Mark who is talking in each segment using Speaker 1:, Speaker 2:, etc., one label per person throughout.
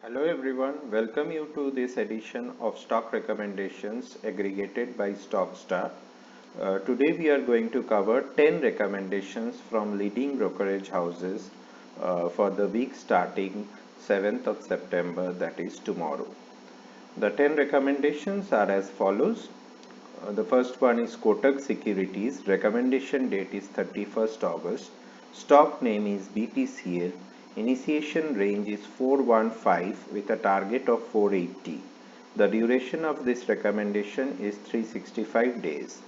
Speaker 1: Hello everyone, welcome you to this edition of Stock Recommendations aggregated by Stockstar. Today we are going to cover 10 recommendations from leading brokerage houses for the week starting 7th of September, that is tomorrow. The 10 recommendations are as follows. The first one is Kotak Securities. Recommendation date is 31st August. Stock name is BPCL. Initiation range is 415 with a target of 480. The duration of this recommendation is 365 days.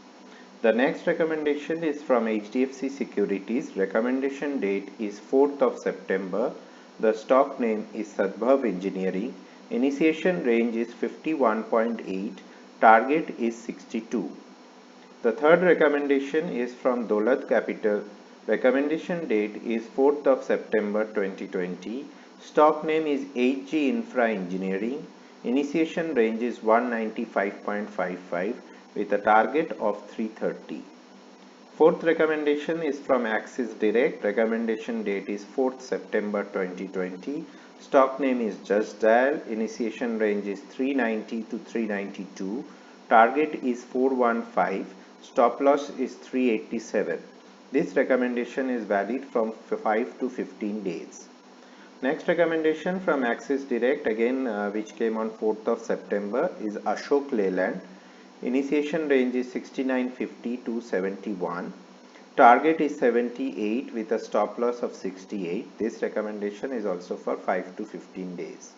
Speaker 1: The next recommendation is from HDFC Securities. Recommendation date is 4th of September. The stock name is Sadbhav Engineering. Initiation range is 51.8. Target is 62. The third recommendation is from Dolat Capital. Recommendation date is 4th of September 2020. Stock name is HG Infra Engineering. Initiation range is 195.55 with a target of 330. Fourth recommendation is from Axis Direct. Recommendation date is 4th September 2020. Stock name is Just Dial. Initiation range is 390 to 392. Target is 415. Stop loss is 387. This recommendation is valid from 5 to 15 days. Next recommendation from Axis Direct, again which came on 4th of September, is Ashok Leyland. Initiation range is 69.50 to 71. Target is 78 with a stop loss of 68. This recommendation is also for 5 to 15 days.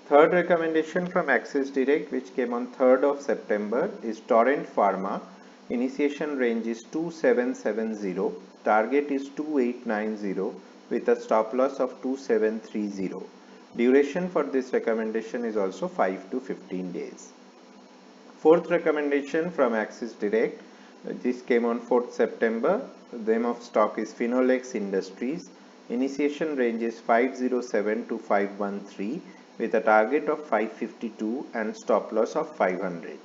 Speaker 1: Third recommendation from Axis Direct, which came on 3rd of September, is Torrent Pharma. Initiation range is 2770. Target is 2890 with a stop loss of 2730. Duration for this recommendation is also 5 to 15 days. Fourth recommendation from Axis Direct, this came on 4th September. The name of stock is Finolex Industries. Initiation range is 507 to 513 with a target of 552 and stop loss of 500.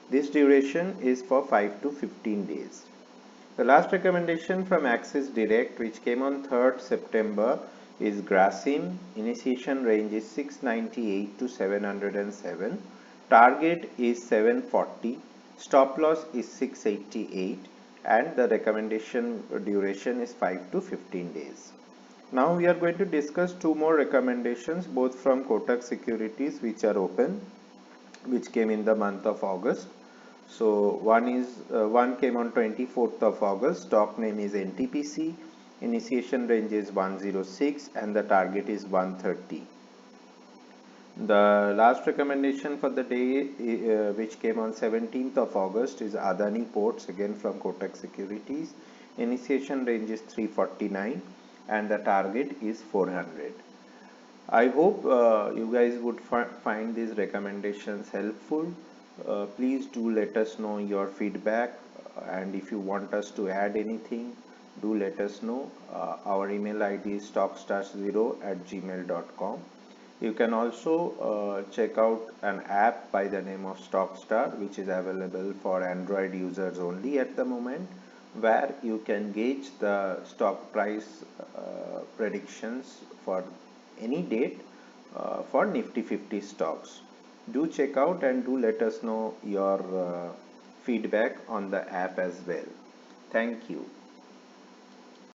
Speaker 1: This duration is for 5 to 15 days. The last recommendation from Axis Direct, which came on 3rd September, is Grasim. Initiation range is 698 to 707. Target is 740. Stop loss is 688 and the recommendation duration is 5 to 15 days. Now we are going to discuss two more recommendations, both from Kotak Securities, which are open, which came in the month of August. So one came on 24th of August. Stock name is NTPC. Initiation range is 106 and the target is 130. The last recommendation for the day, which came on 17th of August, is Adani Ports, again from Kotak Securities. Initiation range is 349 and the target is 400. I hope you guys would find these recommendations helpful. Please do let us know your feedback, and if you want us to add anything, do let us know. Our email ID is stockstars0@gmail.com. You can also check out an app by the name of Stockstar, which is available for Android users only at the moment, where you can gauge the stock price predictions for any date for Nifty 50 stocks. Do check out and do let us know your feedback on the app as well. Thank you.